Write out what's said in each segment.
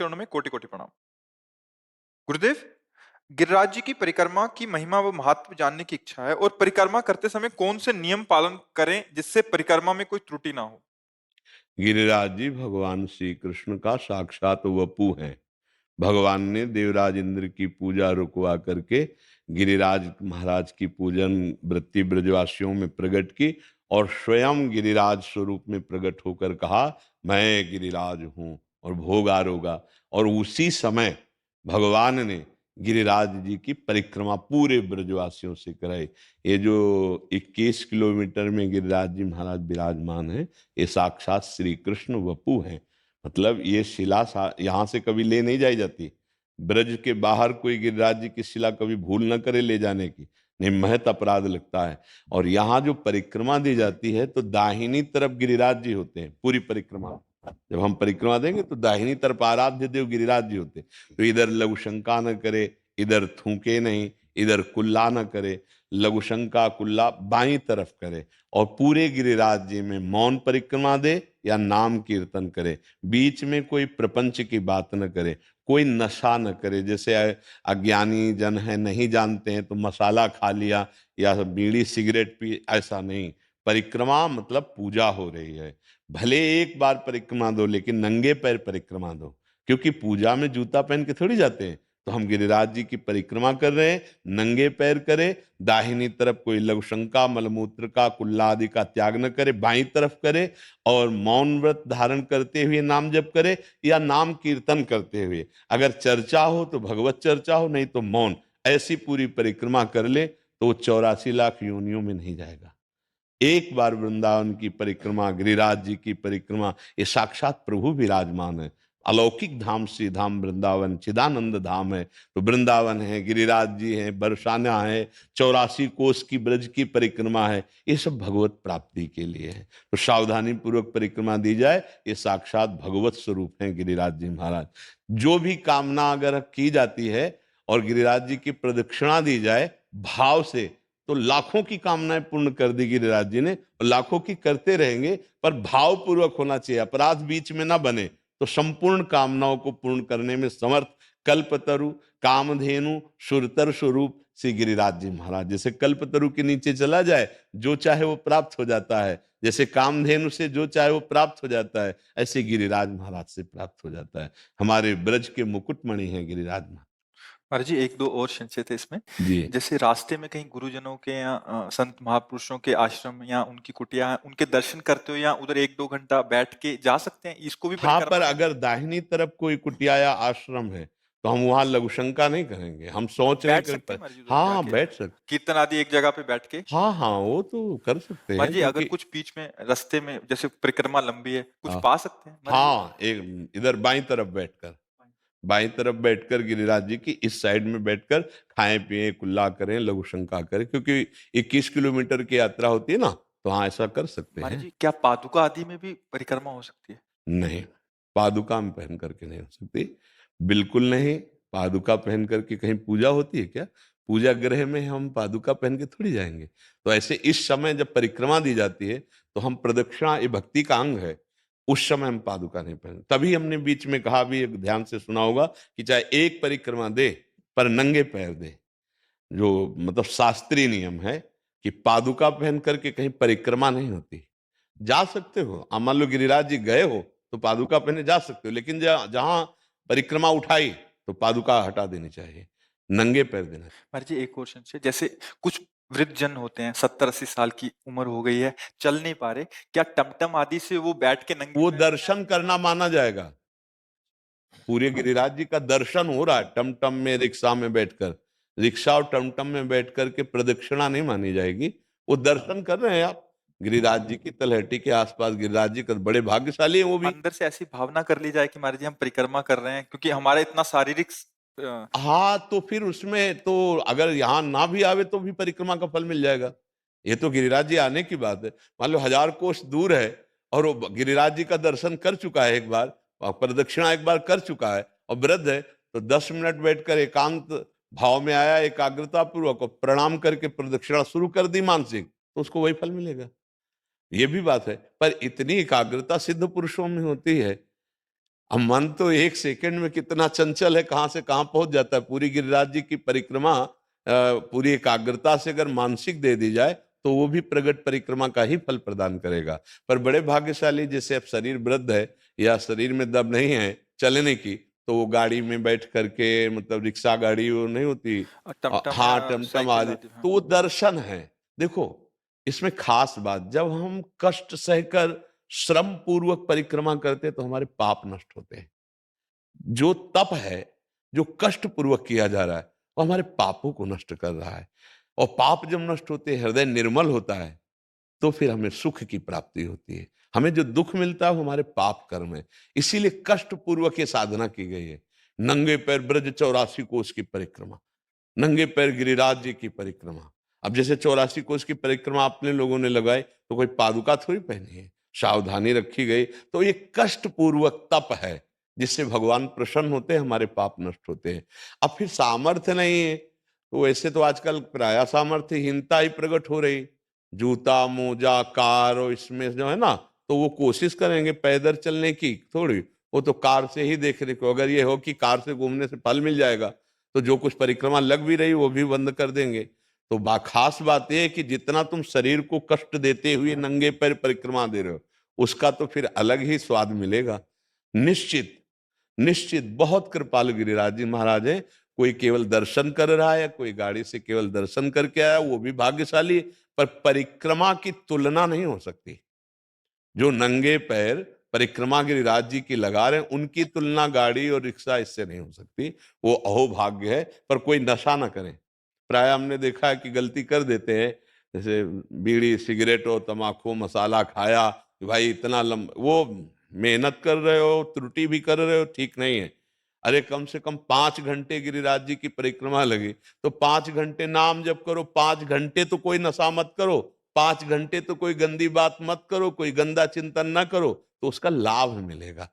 चरणों में कोटि कोटि प्रणाम। गुरुदेव, गिरिराज जी की परिक्रमा की महिमा व महत्व जानने की इच्छा है और परिक्रमा करते समय कौन से नियम पालन करें जिससे परिक्रमा में कोई त्रुटि ना हो। गिरिराज जी भगवान श्री कृष्ण का साक्षात वपु हैं। भगवान ने देवराज इंद्र की पूजा रुकवा करके गिरिराज महाराज की पूजन वृत्ति ब्रजवासियों में प्रकट की और स्वयं गिरिराज स्वरूप में प्रकट होकर कहा, मैं गिरिराज हूँ और भोग आरोगा। और उसी समय भगवान ने गिरिराज जी की परिक्रमा पूरे ब्रजवासियों से कराई। ये जो 21 किलोमीटर में गिरिराज जी महाराज विराजमान है, ये साक्षात श्री कृष्ण वपु हैं। मतलब ये शिला यहाँ से कभी ले नहीं जाई जाती। ब्रज के बाहर कोई गिरिराज जी की शिला कभी भूल न करे ले जाने की, नहीं महत अपराध लगता है। और यहाँ जो परिक्रमा दी जाती है तो दाहिनी तरफ गिरिराज जी होते हैं पूरी परिक्रमा। जब हम परिक्रमा देंगे तो दाहिनी तरफ आराध्य देव गिरिराज जी होते हैं। तो इधर लघु शंका न करे, इधर थूके नहीं, इधर कुल्ला न करे, लघु शंका कुल्ला बाई तरफ करे। और पूरे गिरिराज जी में मौन परिक्रमा दे या नाम कीर्तन करे, बीच में कोई प्रपंच की बात न करे, कोई नशा न करे। जैसे अज्ञानी जन है, नहीं जानते हैं तो मसाला खा लिया या बीड़ी सिगरेट पी, ऐसा नहीं। परिक्रमा मतलब पूजा हो रही है। भले एक बार परिक्रमा दो लेकिन नंगे पैर परिक्रमा दो, क्योंकि पूजा में जूता पहन के थोड़ी जाते हैं। तो हम गिरिराज जी की परिक्रमा कर रहे हैं, नंगे पैर करें, दाहिनी तरफ कोई लघुशंका मलमूत्र का कुल्ला आदि का त्याग न करे, बाईं तरफ करे और मौन व्रत धारण करते हुए नाम जप करे या नाम कीर्तन करते हुए। अगर चर्चा हो तो भगवत चर्चा हो, नहीं तो मौन। ऐसी पूरी परिक्रमा कर ले तो 84 लाख योनियों में नहीं जाएगा। एक बार वृंदावन की परिक्रमा, गिरिराज जी की परिक्रमा, ये साक्षात प्रभु विराजमान है। अलौकिक धाम श्री धाम वृंदावन चिदानंद धाम है। तो वृंदावन है, गिरिराज जी हैं, बरसाना है, 84 कोस की ब्रज की परिक्रमा है, ये सब भगवत प्राप्ति के लिए है। तो सावधानी पूर्वक परिक्रमा दी जाए, ये साक्षात भगवत स्वरूप हैं गिरिराज जी महाराज। जो भी कामना अगर की जाती है और गिरिराज जी की प्रदक्षिणा दी जाए भाव से, तो लाखों की कामनाएं पूर्ण कर दी गिरिराज जी ने, और लाखों की करते रहेंगे। पर भाव पूर्वक होना चाहिए, अपराध बीच में ना बने। तो संपूर्ण कामनाओं को पूर्ण करने में समर्थ कल्पतरु कामधेनु सुरतर स्वरूप श्री गिरिराज जी महाराज। जैसे कल्पतरु के नीचे चला जाए जो चाहे वो प्राप्त हो जाता है, जैसे कामधेनु से जो चाहे वो प्राप्त हो जाता है, ऐसे गिरिराज महाराज से प्राप्त हो जाता है। हमारे ब्रज के मुकुटमणि हैं गिरिराज महाराज। महाराज जी, एक दो और संशय थे इसमें। जी जैसे रास्ते में कहीं गुरुजनों के या संत महापुरुषों के आश्रम या उनकी कुटिया है, उनके दर्शन करते हो या उधर एक दो घंटा बैठ के जा सकते हैं, इसको भी हाँ, पर परिक्रमा कहते अगर हैं। दाहिनी तरफ कोई कुटिया या आश्रम है तो हम वहां लघुशंका नहीं करेंगे, हम सोच रहे बैठ हैं सकते कि हैं महाराज जी उधर हाँ हाँ जाके, बैठ सकते। कीर्तन आदि एक जगह पे बैठ के। हाँ हाँ, वो तो कर सकते महाराज हैं जी, अगर क्योंकि कुछ बीच में रास्ते में जैसे परिक्रमा लंबी है, कुछ हाँ पा सकते हैं महाराज जी। हाँ, एक इधर बाईं तरफ बैठकर, बाईं तरफ बैठकर गिरिराज जी की इस साइड में बैठकर खाएं पिए कुल्ला करें लघुशंका करें, क्योंकि 21 किलोमीटर की यात्रा होती है ना, तो हाँ ऐसा कर सकते महाराज हैं। जी, क्या पादुका आदि में भी परिक्रमा हो सकती है? नहीं, पादुका में पहन करके नहीं हो सकती, बिल्कुल नहीं। पादुका पहन करके कहीं पूजा होती है क्या? पूजा गृह में हम पादुका पहन के थोड़ी जाएंगे। तो ऐसे इस समय जब परिक्रमा दी जाती है तो हम प्रदक्षिणा, ये भक्ति का अंग है, उस समय हम पादुका नहीं पहन। तभी हमने बीच में कहा भी, एक ध्यान से सुना होगा, कि चाहे एक परिक्रमा दे पर नंगे पैर दे। जो मतलब शास्त्रीय नियम है कि पादुका पहन करके कहीं परिक्रमा नहीं होती। जा सकते हो, अब मान लो गिरिराज जी गए हो तो पादुका पहने जा सकते हो, लेकिन जहां परिक्रमा उठाई तो पादुका हटा देनी चाहिए, नंगे पैर देना। महाराज जी, एक और संशय। जैसे कुछ वृद्ध जन होते हैं, 70-80 साल की उम्र हो गई है, चल नहीं पा रहे, क्या टमटम आदि से वो बैठ के नंगे वो पैर दर्शन करना माना जाएगा। पूरे गिरिराज जी का दर्शन हो रहा है टमटम में, रिक्शा में बैठकर। रिक्शा और टमटम में बैठ करके प्रदक्षिणा नहीं मानी जाएगी, वो दर्शन कर रहे हैं आप गिरिराज जी की तलहटी के आसपास। गिरिराज जी का बड़े भाग्यशाली है वो भी। अंदर से ऐसी भावना कर ली जाए कि महाराज जी हम परिक्रमा कर रहे हैं, क्योंकि हमारा इतना शारीरिक हाँ, तो फिर उसमें तो अगर यहाँ ना भी आवे तो भी परिक्रमा का फल मिल जाएगा। ये तो गिरिराज जी आने की बात है। मान लो 1000 कोस दूर है और वो गिरिराज जी का दर्शन कर चुका है एक बार, और प्रदक्षिणा एक बार कर चुका है और वृद्ध है, तो 10 मिनट बैठकर एकांत भाव में आया, एकाग्रता पूर्वक, और प्रणाम करके प्रदक्षिणा शुरू कर दी मानसिक, तो उसको वही फल मिलेगा। ये भी बात है, पर इतनी एकाग्रता सिद्ध पुरुषों में होती है। अब मन तो एक सेकंड में कितना चंचल है, कहां से कहां पहुंच जाता है। पूरी गिरिराज जी की परिक्रमा पूरी एकाग्रता से अगर मानसिक दे दी जाए तो वो भी प्रगट परिक्रमा का ही फल प्रदान करेगा। पर बड़े भाग्यशाली, जैसे अब शरीर वृद्ध है या शरीर में दम नहीं है चलने की, तो वो गाड़ी में बैठ करके, मतलब रिक्शा गाड़ी वो नहीं होती, टमटम या हाँ टमटम साइकिल आदि, आदि, हाँ। तो वो दर्शन है। देखो, इसमें खास बात, जब हम कष्ट सहकर श्रम पूर्वक परिक्रमा करते हैं तो हमारे पाप नष्ट होते हैं। जो तप है, जो कष्ट पूर्वक किया जा रहा है, वो हमारे पापों को नष्ट कर रहा है। और पाप जब नष्ट होते हैं, हृदय निर्मल होता है, तो फिर हमें सुख की प्राप्ति होती है। हमें जो दुख मिलता है वो हमारे पाप कर्म है। इसीलिए कष्ट पूर्वक ये साधना की गई है। नंगे पैर ब्रज 84 कोस की परिक्रमा, नंगे पैर गिरिराज जी की परिक्रमा। अब जैसे 84 कोस की परिक्रमा अपने लोगों ने लगाई तो कोई पादुका थोड़ी पहनी है, सावधानी रखी गई। तो ये कष्ट पूर्वक तप है, जिससे भगवान प्रसन्न होते हैं, हमारे पाप नष्ट होते हैं। अब फिर सामर्थ्य नहीं है, तो वैसे तो आजकल प्राय सामर्थ्यहीनता ही प्रकट हो रही। जूता मोजा कार और इसमें जो है ना, तो वो कोशिश करेंगे पैदल चलने की थोड़ी, वो तो कार से ही देख रहे को। अगर ये हो कि कार से घूमने से फल मिल जाएगा, तो जो कुछ परिक्रमा लग भी रही वो भी बंद कर देंगे। तो खास बात यह है कि जितना तुम शरीर को कष्ट देते हुए नंगे पैर परिक्रमा दे रहे हो, उसका तो फिर अलग ही स्वाद मिलेगा। निश्चित, निश्चित बहुत कृपालु गिरिराज जी महाराज है। कोई केवल दर्शन कर रहा है, कोई गाड़ी से केवल दर्शन करके आया, वो भी भाग्यशाली है। पर परिक्रमा की तुलना नहीं हो सकती। जो नंगे पैर परिक्रमा गिरिराज जी की लगा रहे हैं, उनकी तुलना गाड़ी और रिक्शा इससे नहीं हो सकती। वो अहोभाग्य है। पर कोई नशा ना करें। प्राय हमने देखा है कि गलती कर देते हैं, जैसे बीड़ी सिगरेट और तम्बाकू मसाला खाया कि भाई इतना वो मेहनत कर रहे हो, त्रुटि भी कर रहे हो, ठीक नहीं है। अरे कम से कम 5 घंटे गिरिराज जी की परिक्रमा लगी, तो 5 घंटे नाम जप करो, 5 घंटे तो कोई नशा मत करो, 5 घंटे तो कोई गंदी बात मत करो, कोई गंदा चिंतन ना करो, तो उसका लाभ मिलेगा।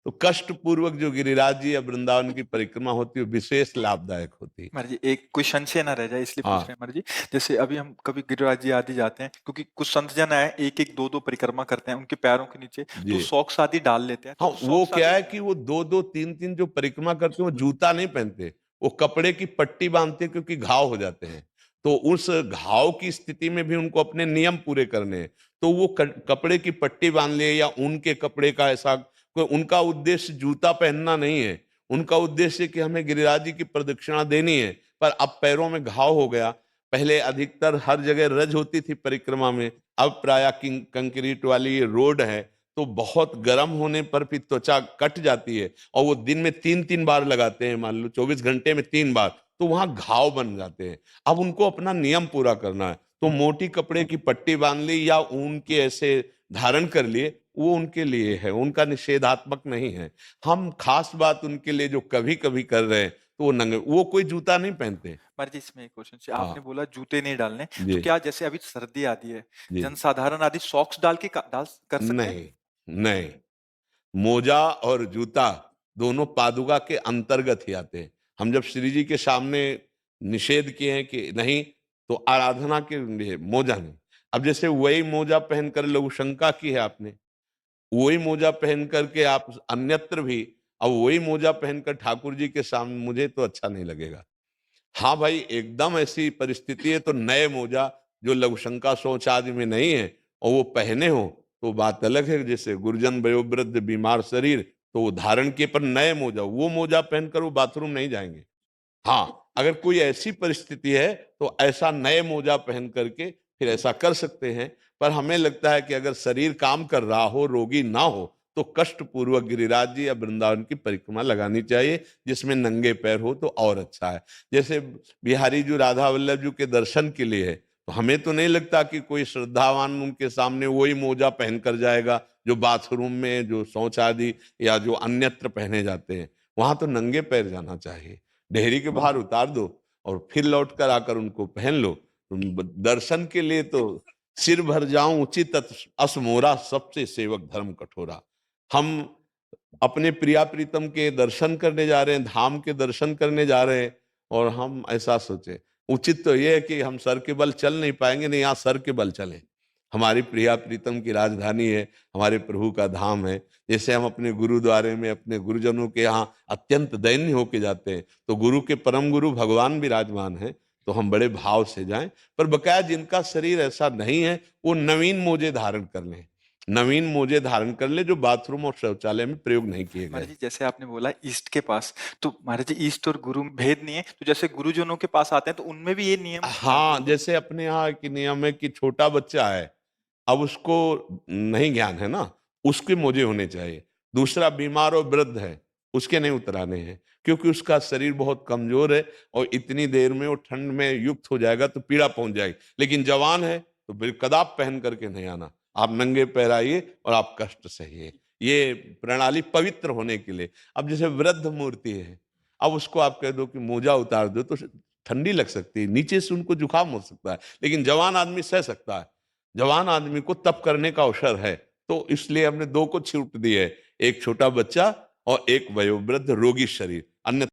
तो कष्ट पूर्वक जो गिरिराज जी या वृंदावन की परिक्रमा होती है, विशेष लाभदायक होती है। महाराज जी, एक कोई संशय ना रह जाए इसलिए पूछ रहे हाँ हैं महाराज जी। जैसे अभी हम कभी गिरिराज जी आदि जाते हैं, क्योंकि कुछ संत जन है एक एक दो दो परिक्रमा करते हैं, उनके पैरों के नीचे जी। तो सॉक्स आदि डाल लेते हैं, हाँ, तो वो सॉक्स क्या आदि है कि वो दो दो तीन तीन जो परिक्रमा करते हैं, वो जूता नहीं पहनते, वो कपड़े की पट्टी बांधते हैं, क्योंकि घाव हो जाते हैं। तो उस घाव की स्थिति में भी उनको अपने नियम पूरे करने हैं, तो वो कपड़े की पट्टी बांध ले या ऊन के कपड़े का ऐसा कोई, उनका उद्देश्य जूता पहनना नहीं है। उनका उद्देश्य कि हमें गिरिराज जी की प्रदक्षिणा देनी है। पर अब पैरों में घाव हो गया। पहले अधिकतर हर जगह रज होती थी परिक्रमा में, अब प्राय कंक्रीट वाली ये रोड है, तो बहुत गर्म होने पर फिर त्वचा कट जाती है। और वो दिन में 3-3 बार लगाते हैं, मान लो 24 घंटे में 3 बार, तो वहां घाव बन जाते हैं। अब उनको अपना नियम पूरा करना है, तो मोटी कपड़े की पट्टी बांध ली या ऊन के ऐसे धारण कर लिए, वो उनके लिए है, उनका निषेधात्मक नहीं है। हम खास बात उनके लिए जो कभी कभी कर रहे हैं, तो वो नंगे, वो कोई जूता नहीं पहनते। महाराज जी, इसमें एक क्वेश्चन से हाँ आपने बोला जूते नहीं डालने, जी। तो क्या जैसे अभी सर्दी आती है, जी जनसाधारण आदि सॉक्स डाल के डाल कर सकते हैं? नहीं, नहीं, मोजा और जूता दोनों पादुका के अंतर्गत ही आते हैं। हम जब श्री जी के सामने निषेध किए हैं कि नहीं, तो आराधना के लिए मोजा नहीं। अब जैसे वही मोजा पहनकर लघु शंका की है आपने, वही मोजा पहन करके आप अन्यत्र भी, अब वही मोजा पहनकर ठाकुर जी के सामने, मुझे तो अच्छा नहीं लगेगा। हाँ भाई, एकदम ऐसी परिस्थिति है तो नए मोजा जो लघुशंका सोच आदि में नहीं है और वो पहने हो, तो बात अलग है। जैसे गुरजन वयोवृद्ध बीमार शरीर, तो वो धारण किए, पर नए मोजा, वो मोजा पहनकर वो बाथरूम नहीं जाएंगे। हाँ, अगर कोई ऐसी परिस्थिति है तो ऐसा नए मोजा पहन करके फिर ऐसा कर सकते हैं। पर हमें लगता है कि अगर शरीर काम कर रहा हो, रोगी ना हो, तो कष्ट पूर्वक गिरिराज जी या वृंदावन की परिक्रमा लगानी चाहिए, जिसमें नंगे पैर हो तो और अच्छा है। जैसे बिहारी जी राधा वल्लभ जी के दर्शन के लिए है, तो हमें तो नहीं लगता कि कोई श्रद्धावान उनके सामने वही मोजा पहन कर जाएगा जो बाथरूम में, जो शौच आदि या जो अन्यत्र पहने जाते हैं। वहां तो नंगे पैर जाना चाहिए। डेहरी के बाहर उतार दो और फिर लौट कर आकर उनको पहन लो। दर्शन के लिए तो सिर भर जाऊं उचित अस मोरा, सबसे सेवक धर्म कठोरा। हम अपने प्रिया प्रीतम के दर्शन करने जा रहे हैं, धाम के दर्शन करने जा रहे हैं, और हम ऐसा सोचे, उचित तो यह है कि हम सर के बल चल नहीं पाएंगे, नहीं, यहाँ सर के बल चलें। हमारी प्रिया प्रीतम की राजधानी है, हमारे प्रभु का धाम है। जैसे हम अपने गुरुद्वारे में अपने गुरुजनों के यहाँ अत्यंत दैन्य होके जाते हैं, तो गुरु के परम गुरु भगवान विराजमान है, तो हम बड़े भाव से जाएं। पर बकाया जिनका शरीर ऐसा नहीं है, वो नवीन मोजे धारण कर लें, नवीन मोजे धारण कर ले जो बाथरूम और शौचालय में प्रयोग नहीं किए महाराज गए। जी जैसे आपने बोला ईस्ट के पास, तो महाराज जी ईस्ट और गुरु में भेद नहीं है, तो जैसे गुरुजनों के पास आते हैं तो उनमें भी ये नियम लागू हाँ, होगा? जैसे अपने यहाँ की नियम है कि छोटा बच्चा है, अब उसको नहीं ज्ञान है ना, उसके मोजे होने चाहिए। दूसरा बीमार और वृद्ध है, उसके नहीं उतराने हैं, क्योंकि उसका शरीर बहुत कमजोर है और इतनी देर में वो ठंड में युक्त हो जाएगा तो पीड़ा पहुंच जाएगी। लेकिन जवान है तो कदाप पहन करके नहीं आना, आप नंगे पैर आइए और आप कष्ट सहिए। ये प्रणाली पवित्र होने के लिए। अब जैसे वृद्ध मूर्ति है, अब उसको आप कह दो कि मोजा उतार दो तो ठंडी लग सकती है, नीचे से उनको जुकाम हो सकता है, लेकिन जवान आदमी सह सकता है। जवान आदमी को तप करने का अवसर है, तो इसलिए हमने दो को छूट दी है, एक छोटा बच्चा और एक वयोवृद्ध रोगी शरीर, अन्य